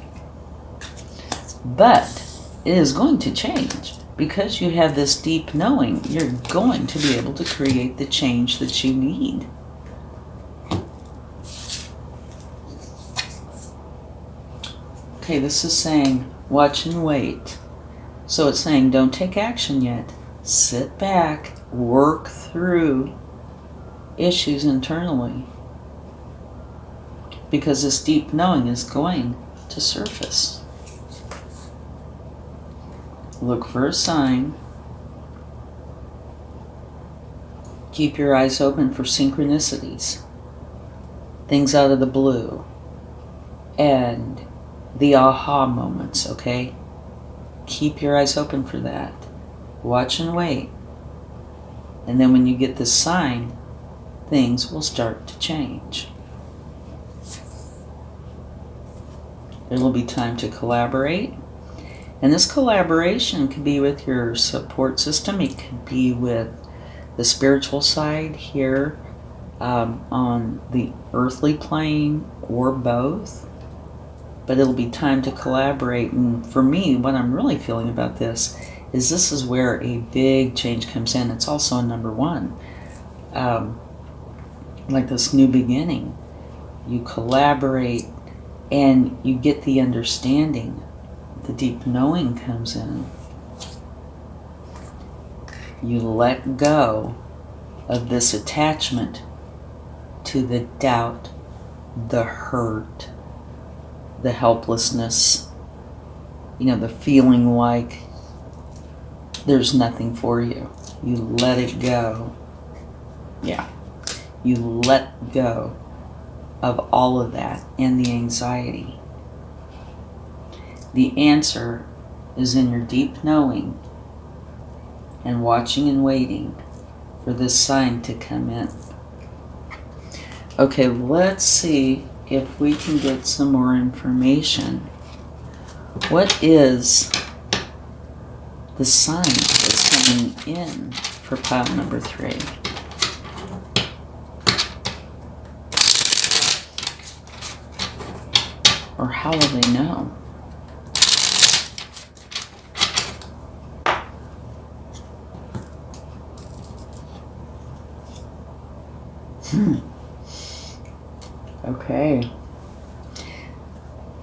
But it is going to change. Because you have this deep knowing, you're going to be able to create the change that you need. Okay, this is saying watch and wait. So it's saying don't take action yet. Sit back, work through issues internally. Because this deep knowing is going to surface. Look for a sign. Keep your eyes open for synchronicities. Things out of the blue. And the aha moments, okay? Keep your eyes open for that. Watch and wait. And then when you get the sign, things will start to change. It'll be time to collaborate. And this collaboration could be with your support system. It could be with the spiritual side here on the earthly plane, or both. But it'll be time to collaborate. And for me, what I'm really feeling about this is where a big change comes in. It's also number one. Like this new beginning. You collaborate and you get the understanding. The deep knowing comes in. You let go of this attachment to the doubt, the hurt, the helplessness, the feeling like there's nothing for you. You let it go. Yeah. You let go of all of that and the anxiety. The answer is in your deep knowing and watching and waiting for this sign to come in. Okay, let's see if we can get some more information. What is the sign that's coming in for pile number 3? Or how will they know? Okay.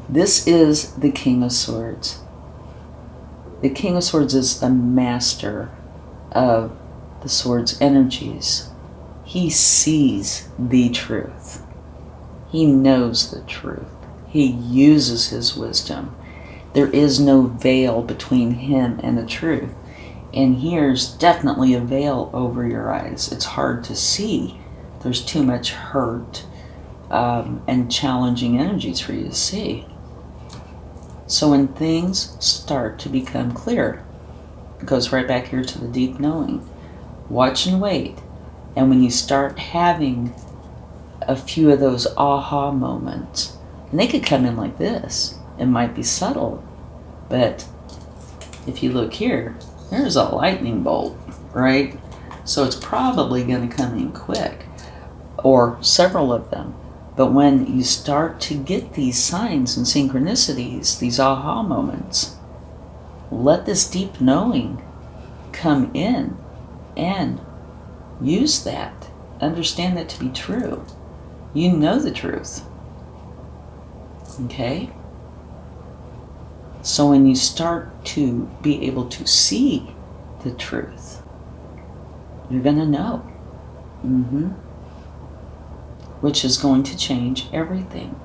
This is the King of Swords. The King of Swords is the master of the Swords energies. He sees the truth. He knows the truth. He uses his wisdom. There is no veil between him and the truth. And here's definitely a veil over your eyes. It's hard to see. There's too much hurt and challenging energies for you to see. So when things start to become clear, it goes right back here to the deep knowing. Watch and wait. And when you start having a few of those aha moments, and they could come in like this. It might be subtle, but if you look here, there's a lightning bolt, right? So it's probably going to come in quick, or several of them. But when you start to get these signs and synchronicities, these aha moments, let this deep knowing come in and use that. Understand that to be true. You know the truth. Okay? So when you start to be able to see the truth, you're going to know. Which is going to change everything.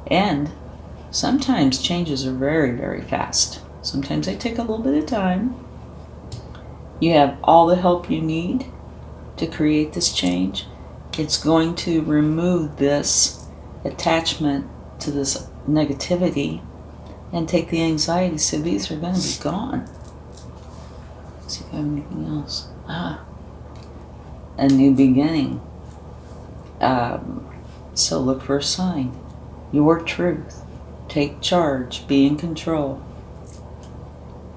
And sometimes changes are very, very fast. Sometimes they take a little bit of time. You have all the help you need to create this change. It's going to remove this attachment to this negativity and take the anxiety. So these are going to be gone. Let's see if I have anything else. A new beginning. So look for a sign. Your truth. Take charge. Be in control.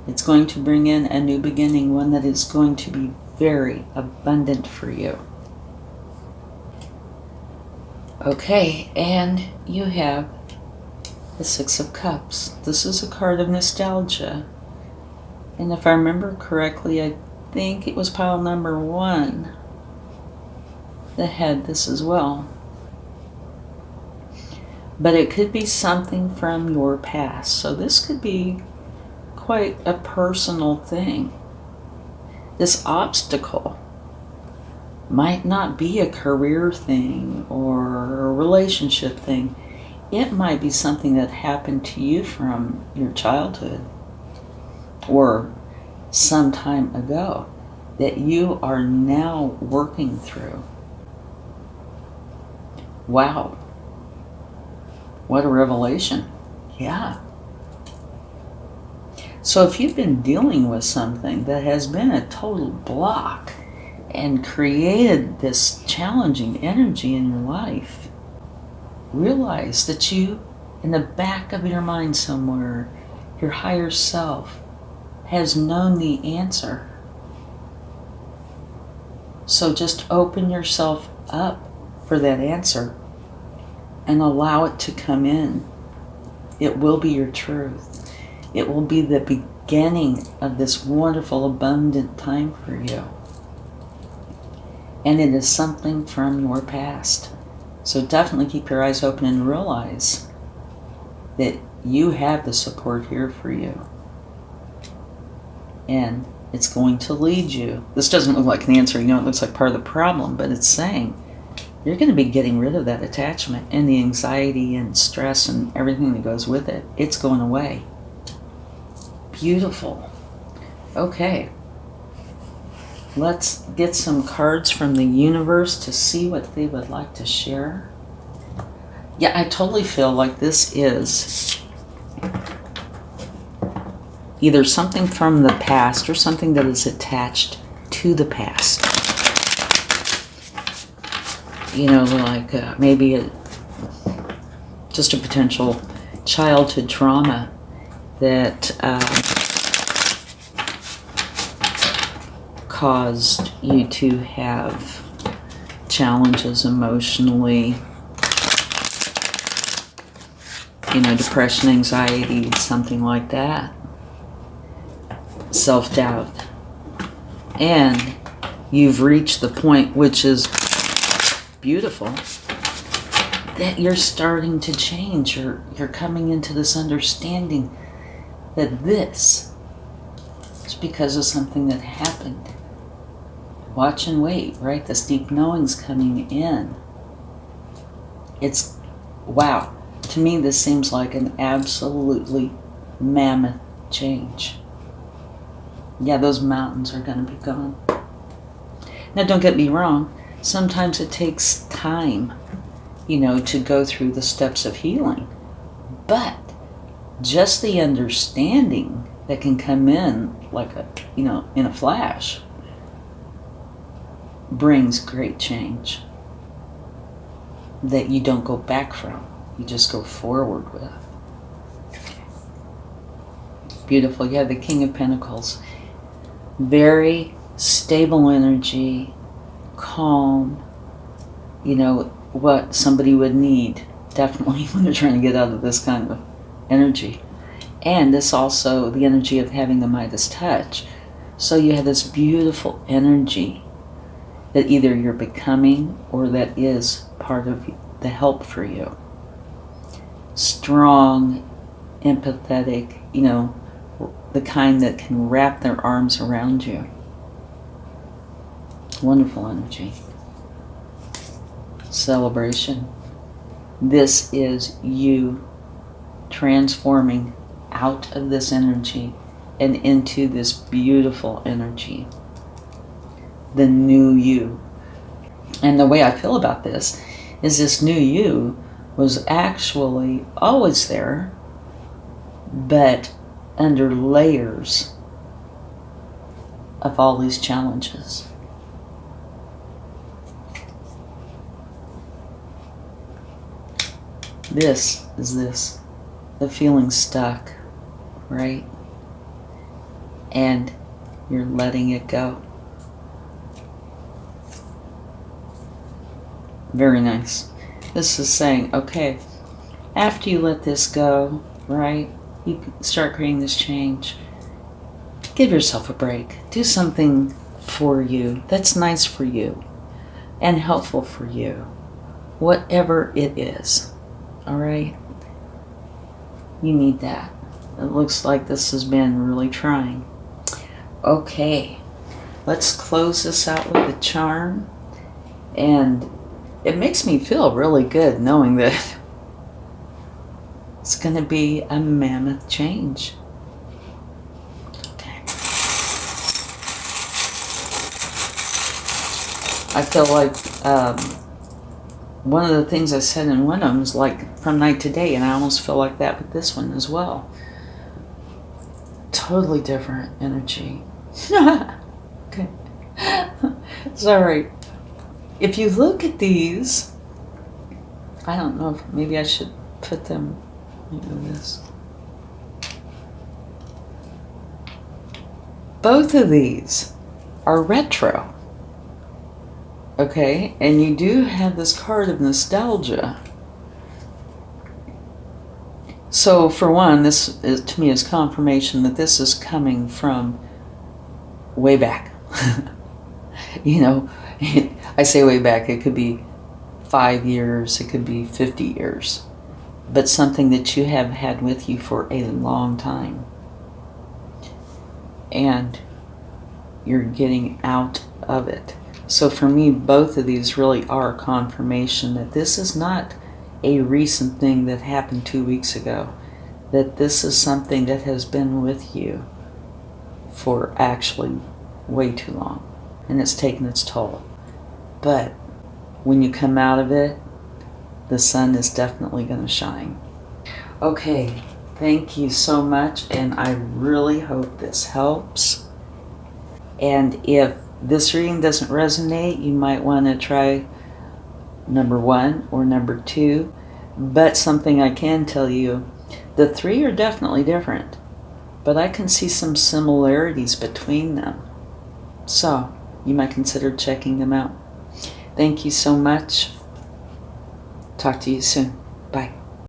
It's going to bring in a new beginning, one that is going to be very abundant for you. Okay, and you have the Six of Cups. This is a card of nostalgia. And if I remember correctly, I think it was pile number 1 that had this as well. But it could be something from your past. So this could be quite a personal thing. This obstacle might not be a career thing or a relationship thing. It might be something that happened to you from your childhood or some time ago that you are now working through. Wow. What a revelation. Yeah. So if you've been dealing with something that has been a total block and created this challenging energy in your life, realize that you, in the back of your mind somewhere, your higher self has known the answer. So just open yourself up for that answer and allow it to come in. It will be your truth. It will be the beginning of this wonderful, abundant time for you. And it is something from your past. So definitely keep your eyes open and realize that you have the support here for you. And it's going to lead you. This doesn't look like an answer, it looks like part of the problem, but it's saying you're going to be getting rid of that attachment and the anxiety and stress and everything that goes with it. It's going away. Beautiful. Okay. Let's get some cards from the universe to see what they would like to share. Yeah, I totally feel like this is either something from the past or something that is attached to the past. Like maybe just a potential childhood trauma that caused you to have challenges emotionally, depression, anxiety, something like that, self-doubt. And you've reached the point, which is beautiful, that you're starting to change. You're coming into this understanding that this is because of something that happened. Watch and wait, right? This deep knowing's coming in. It's, wow. To me, this seems like an absolutely mammoth change. Yeah, those mountains are going to be gone. Now, don't get me wrong. Sometimes it takes time, to go through the steps of healing. But just the understanding that can come in like in a flash brings great change that you don't go back from. You just go forward with. Beautiful. You have the King of Pentacles. Very stable energy, calm. what somebody would need, definitely, when they're trying to get out of this kind of energy. And this also, the energy of having the Midas touch. So you have this beautiful energy that either you're becoming or that is part of the help for you. Strong, empathetic, the kind that can wrap their arms around you. Wonderful energy. Celebration. This is you transforming out of this energy and into this beautiful energy. The new you. And the way I feel about this is this new you was actually always there, but under layers of all these challenges. This is the feeling stuck, right? And you're letting it go. Very nice. This is saying, okay, after you let this go, right, you start creating this change. Give yourself a break. Do something for you that's nice for you and helpful for you, whatever it is. All right? You need that. It looks like this has been really trying. Okay, let's close this out with a charm. And it makes me feel really good knowing that it's going to be a mammoth change. Okay. I feel like one of the things I said in one of them is like from night to day, and I almost feel like that with this one as well. Totally different energy. Okay. Sorry. If you look at these, I don't know if maybe I should put them like this. Both of these are retro. Okay, and you do have this card of nostalgia. So for one, this is, to me, is confirmation that this is coming from way back. I say way back, it could be 5 years, it could be 50 years, but something that you have had with you for a long time. And you're getting out of it. So for me, both of these really are confirmation that this is not a recent thing that happened 2 weeks ago, that this is something that has been with you for actually way too long, and it's taken its toll. But when you come out of it, the sun is definitely going to shine. Okay, thank you so much, and I really hope this helps. And if this reading doesn't resonate, you might want to try number 1 or number 2. But something I can tell you, the 3 are definitely different, but I can see some similarities between them. So you might consider checking them out. Thank you so much. Talk to you soon. Bye.